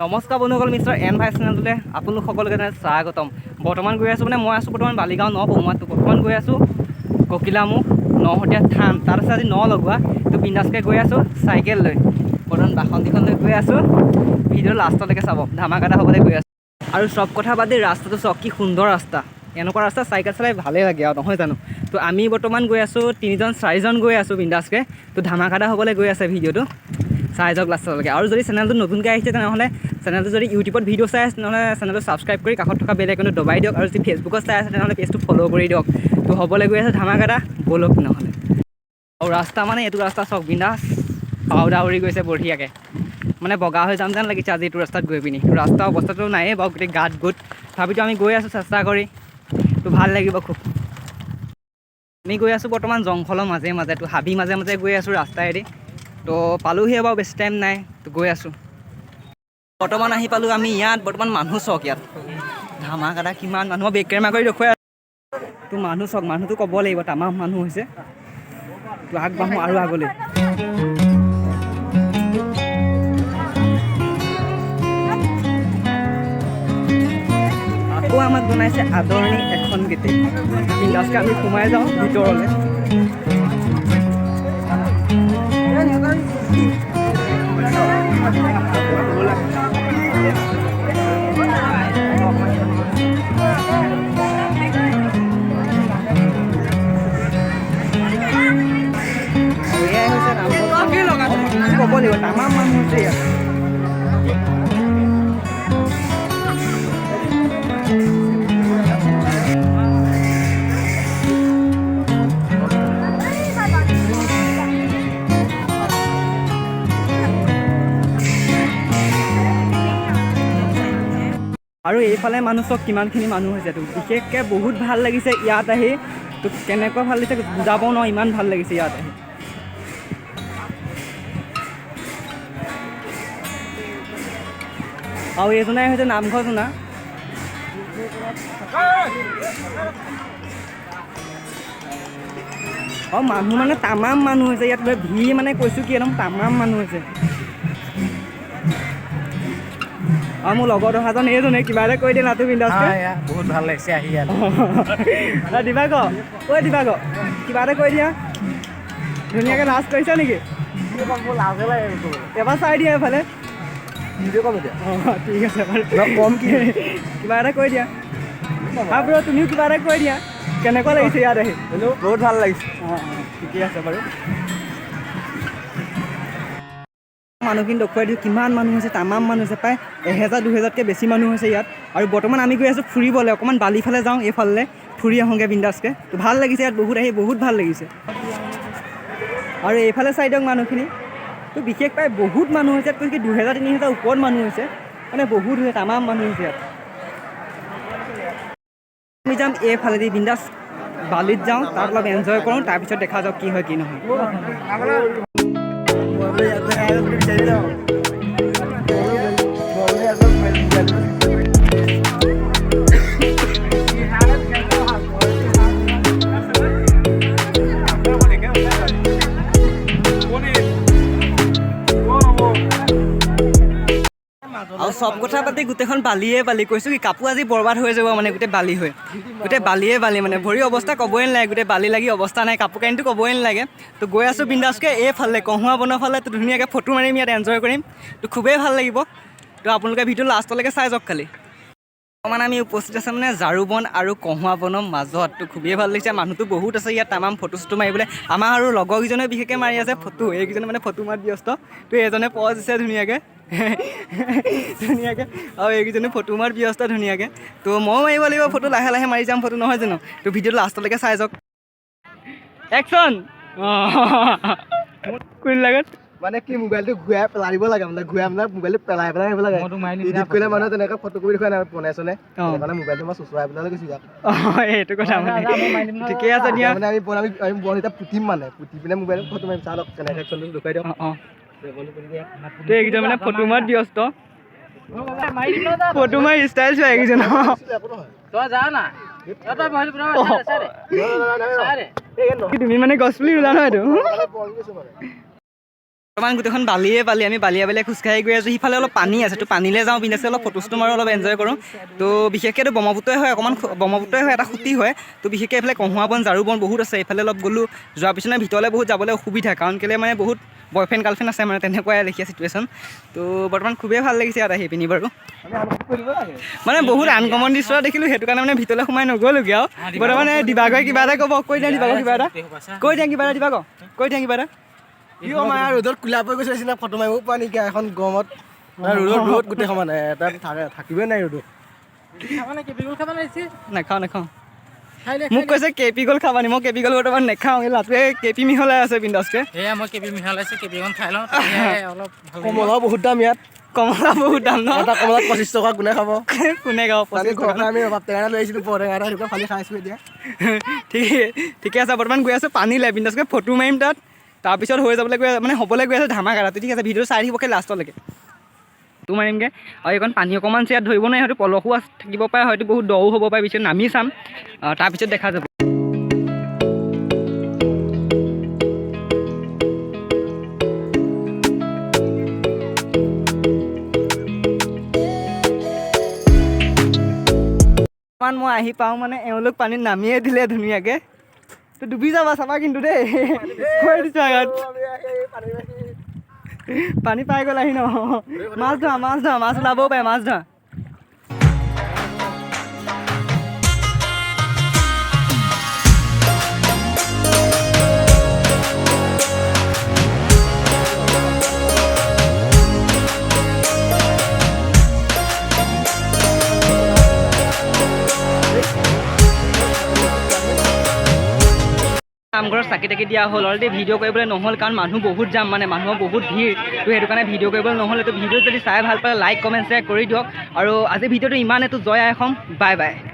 নমস্কাৰ বন্ধুসকল, mister N ভাই চেনেলটোলৈ আপোনালোক সকলোকে স্বাগতম। বৰ্তমান গৈ আছোঁ মই আছোঁ বৰ্তমান বালিগাঁও ন পৌমাত। বৰ্তমান গৈ আছোঁ ককিলামুখ নহতীয়া থান, তাত আছে আজি ন লগোৱা। তো বিন্দাছকৈ গৈ আছোঁ চাইকেল লৈ, বৰ্তমান বাসন্তীখন লৈ গৈ আছোঁ। ভিডিঅ' লাষ্টলৈকে চাব, ধামাকাটা হ'বলৈ গৈ আছোঁ। আৰু চব কথা বাদ দি ৰাস্তাটো চাওক, কি সুন্দৰ ৰাস্তা। এনেকুৱা ৰাস্তা চাইকেল চলাই ভালেই লাগে আৰু, নহয় জানো? তো আমি বৰ্তমান গৈ আছোঁ 3-4জন গৈ আছোঁ বিন্দাছকৈ। তো ধামাকাটা হ'বলৈ গৈ আছে ভিডিঅ'টো, চাই যাওক লাষ্টলৈকে। আৰু যদি চেনেলটো নতুনকৈ আহিছে তেনেহ'লে চেনেলটো যদি ইউটিউবত ভিডিঅ' চাই আছে তেনেহ'লে চেনেলটো ছাবস্ক্ৰাইব কৰি কাষত থকা বেল আইকনটো দবাই দিয়ক। আৰু যদি ফেচবুকত চাই আছে তেনেহ'লে পেজটো ফ'ল' কৰি দিয়ক। তো হ'বলৈ গৈ আছে ধামাকাটা, ব'লক নহ'লে। আৰু ৰাস্তা মানে এইটো ৰাস্তা চাওক, বিন্দাছ পাউডাৰ উৰি গৈছে বঢ়িয়াকৈ, মানে বগা হৈ যাম যেন লাগিছে আজি এইটো ৰাস্তাত গৈ পিনি। ৰাস্তা অৱস্থাটো নায়েই বাৰু, গোটেই গাঁত গোট, তথাপিতো আমি গৈ আছোঁ চেষ্টা কৰি। তো ভাল লাগিব খুব। আমি গৈ আছোঁ বৰ্তমান জংঘলৰ মাজে মাজে, তো হাবি মাজে মাজে গৈ আছোঁ ৰাস্তাইদি। তো পালোহিয়ে বাৰু, বেছি টাইম নাই, তো গৈ আছোঁ। বৰ্তমান আহি পালোঁ আমি ইয়াত। বৰ্তমান মানুহ চাওক ইয়াত, ধামাকাটা কিমান মানুহ, বেক কেমেৰা কৰি দেখুৱাই আছোঁ। তো মানুহ চাওক, মানুহটো ক'ব লাগিব তামাম মানুহ হৈছে। তো আগবাঢ়োঁ আৰু আগলৈ। আকৌ আমাক বনাইছে আদৰণি এখন গেটে, বিন্দাছকৈ আমি সোমাই যাওঁ ভিতৰলৈ। ক'ব লাগিব তামাম মানুহ হৈছে ইয়াত। আৰু এইফালে মানুহ চাওক কিমানখিনি মানুহ হৈছে। তো বিশেষকৈ বহুত ভাল লাগিছে ইয়াত আহি। তো কেনেকুৱা ভাল লাগিছে বুজাব নোৱাৰোঁ, ইমান ভাল লাগিছে ইয়াত আহি। আৰু এইজনাই হৈছে নামঘৰ জনা। আৰু মানুহ মানে তামাম মানুহ হৈছে ইয়াত, ভিৰ মানে কৈছোঁ কি একদম তামাম মানুহ হৈছে। আৰু মোৰ লগত অহাজন এইজনে, কিবা এটা কৈ দিয়ে নাটো বিন্দাছকৈ। বহুত ভাল লাগিছে আহি ইয়াত। দিবাক ঐ দিবাক, কিবা এটা কৈ দিয়া। ধুনীয়াকৈ লাজ কৰিছা নেকি? এবাৰ চাই দিয়া এইফালে। অঁ ঠিক আছে বাৰু, কম কি কিবা এটা কৈ দিয়া। হা ব্ৰ, তুমিও কিবা এটা কৈ দিয়া, কেনেকুৱা লাগিছে ইয়াত আহি? বহুত ভাল লাগিছে। অঁ ঠিকেই আছে বাৰু। মানুহখিনি দেখুৱাই দিওঁ কিমান মানুহ হৈছে, তামাম মানুহ হৈছে, প্ৰায় 1000-2000তকৈ বেছি মানুহ হৈছে ইয়াত। আৰু বৰ্তমান আমি গৈ আছোঁ ফুৰিবলৈ, অকণমান বালিফালে যাওঁ, এইফালে ফুৰি আহোঁগৈ বিন্দাছকৈ। তো ভাল লাগিছে ইয়াত, বহুত আহি বহুত ভাল লাগিছে। আৰু এইফালে চাই দিয়ক মানুহখিনি, তো বিশেষ প্ৰায় বহুত মানুহ হৈছে ইয়াত, কৈছে 2000-3000 ওপৰত মানুহ হৈছে, মানে বহুত হৈছে, তামাম মানুহ হৈছে ইয়াত। আমি যাম এইফালেদি বিন্দাছ বালিত যাওঁ, তাত অলপ এনজয় কৰোঁ, তাৰপিছত দেখা যাওক কি হয় কি নহয়। আৰু চব কথা পাতি গোটেইখন বালিয়ে বালি, কৈছোঁ কি কাপোৰ আজি বৰবাদ হৈ যাব, মানে গোটেই বালি হৈ, গোটেই বালিয়ে বালি, মানে ভৰি অৱস্থা ক'বই নালাগে, গোটেই বালি লাগি অৱস্থা নাই, কাপোৰ কানিটো ক'বই নালাগে। তো গৈ আছোঁ বিন্দাছকৈ এইফালে কহুৱা বনৰ ফালে। তো ধুনীয়াকৈ ফটো মাৰিম ইয়াত, এনজয় কৰিম। তো খুবেই ভাল লাগিব। তো আপোনালোকে ভিডিঅ' লাষ্টলৈকে চাই যাওক খালি। অকণমান আমি উপস্থিত আছে মানে জাৰুবন আৰু কহুৱা বনৰ মাজত। তো খুবেই ভাল লাগিছে, মানুহটো বহুত আছে ইয়াত, তামাম ফটো চটো মাৰিবলৈ। আমাৰ আৰু লগৰকেইজনে বিশেষকৈ মাৰি আছে ফটো, এইকেইজনে মানে ফটো মাত ব্যস্ত। তো এজনে পজ দিছে ধুনীয়াকৈ ধুনীয়াকৈ, আৰু এইকেইজনে ফটো মাত ব্যস্ত ধুনীয়াকৈ। তো ময়ো মাৰিব লাগিব ফটো, লাহে লাহে মাৰি যাম ফটো, নহয় জানো? তো ভিডিঅ'টো লাষ্টলৈকে চাই যাওক। একশ্যন। কোন লগত মানে কি মোবাইলটো ঘূৰাই পেলাই দিব লাগে, মানে ঘূৰাই মানে মোবাইলটো পেলাই পেলাই আহিব লাগে। এডিট কৰিলে মানুহে তেনেকৈ ফটো কৰি দেখুৱাই নাই বনাইছে নে, সেইকাৰণে মোবাইলটো মই চুচৰাই পেলাই গৈছোঁ ইয়াত। অঁ এইটো কথা মানে ঠিকেই আছে দিয়া। মানে আমি বন এতিয়া পুতিম, মানে পুতি পিনে মোবাইলত ফটো মাৰিম, চাওক কেনেকৈ একশ্যনটো দেখুৱাই দিয়ক। অঁ তো এইকেইজন মানে ফটো মাত ব্যস্ত, ফটো মাৰি ষ্টাইল চোৱা এইকেইজন। তুমি মানে গছ পুলি ৰুলা নহয় এইটো। বৰ্তমান গোটেইখন বালিয়ে বালি আমি বালিয়ে খোজকাঢ়ি গৈ আছোঁ সিফালে অলপ পানী আছে তো পানীলৈ যাওঁ বিন্দাছে অলপ ফটোজটো মাৰোঁ অলপ এনজয় কৰোঁ তো বিশেষকৈতো ব্ৰহ্মপুত্ৰই হয় অকণমান ব্ৰহ্মপুত্ৰই হয় এটা খুঁটি হয় তো বিশেষকৈ এইফালে কহুৱা বন জাৰু বন বহুত আছে এইফালে অলপ গ'লোঁ যোৱাৰ পিছতে ভিতৰলৈ বহুত যাবলৈ অসুবিধা কাৰণ কেলৈ মানে বহুত বয়ফ্ৰেণ্ড গাৰ্লফ্ৰেণ্ড আছে মানে তেনেকুৱাই লেখীয়া চিটুৱেশ্যন তো বৰ্তমান খুবেই ভাল লাগিছে ইয়াত আহি পিনি বাৰু মানে বহুত আনকমন দৃশ্য দেখিলোঁ সেইটো কাৰণে মানে ভিতৰলৈ সোমাই নগ'লোগৈ আৰু বৰ্তমান দিবাগৰে কিবা এটা ক'ব কৈ দিয়া দিবাগৰ কিবা এটা কৈ দিয়া কিবা এটা দিবাগৰ কৈ দিয়া কিবা এটা ৰ'দত কোলা পৰি গৈছে নিচিনা ফটো মাৰিব পৰা নেকি এখন গৰমত ৰ'দ গোটেই সমান তাত থাকিবই নাই ৰ'দত নাখাওঁ মোক কৈছে কেপি গ'ল খাবা নি মই কেপি গ'ল বৰ্তমান নাখাওঁ এই লাটুৱে কেপি মিহলাই আছে বিন্দাছকে এয়া মই কেপি মিহলাইছো কেপিখন খাই লওঁ অলপ কমলাও বহুত দাম ইয়াত কমলা বহুত দাম ন এটা কমলাত 25 টকা কোনে খাব কোনে খাব 25 টকা আমি টেঙা লৈ আহিছিলোঁ টেঙা এটা ফালি খাইছোঁ এতিয়া ঠিকে আছে বৰ্তমান গৈ আছোঁ পানীলৈ বিন্দাছকে ফটো মাৰিম তাত তাৰপিছত হৈ যাবলৈ গৈ মানে হ'বলৈ গৈ আছে ধামাকা ৰাতি ঠিক আছে ভিডিঅ' চাই থাকিবকৈ লাষ্টলৈকে ফটো মাৰিমগৈ আৰু এইখন পানী অকণমান ইয়াত ধৰিব নোৱাৰে হয়তো পলসো থাকিব পাৰে হয়তো বহুত দও হ'ব পাৰে পিছত নামি চাম তাৰপিছত দেখা যাব মই আহি পাওঁ মানে এওঁলোক পানীত নামিয়ে দিলে ধুনীয়াকৈ তো ডুবি যাবা চাবা কিন্তু দেই কৈ দিছোঁ আগত পানী পাই গ'ল আহি ন মাছ ধৰা মাছ ওলাবও পাৰে মাছ ধৰা নামঘৰত চাকি তাকি দিয়া হ'ল অলৰেডি ভিডিঅ' কৰিবলৈ নহ'ল কাৰণ মানুহ বহুত যাম মানে মানুহৰ বহুত ভিৰ তো সেইটো কাৰণে ভিডিঅ' কৰিবলৈ নহ'ল এইটো ভিডিঅ' যদি চাই ভাল পালে লাইক কমেণ্ট শ্বেয়াৰ কৰি দিয়ক আৰু আজি ভিডিঅ'টো ইমানেতো জয় আই অসম বাই বাই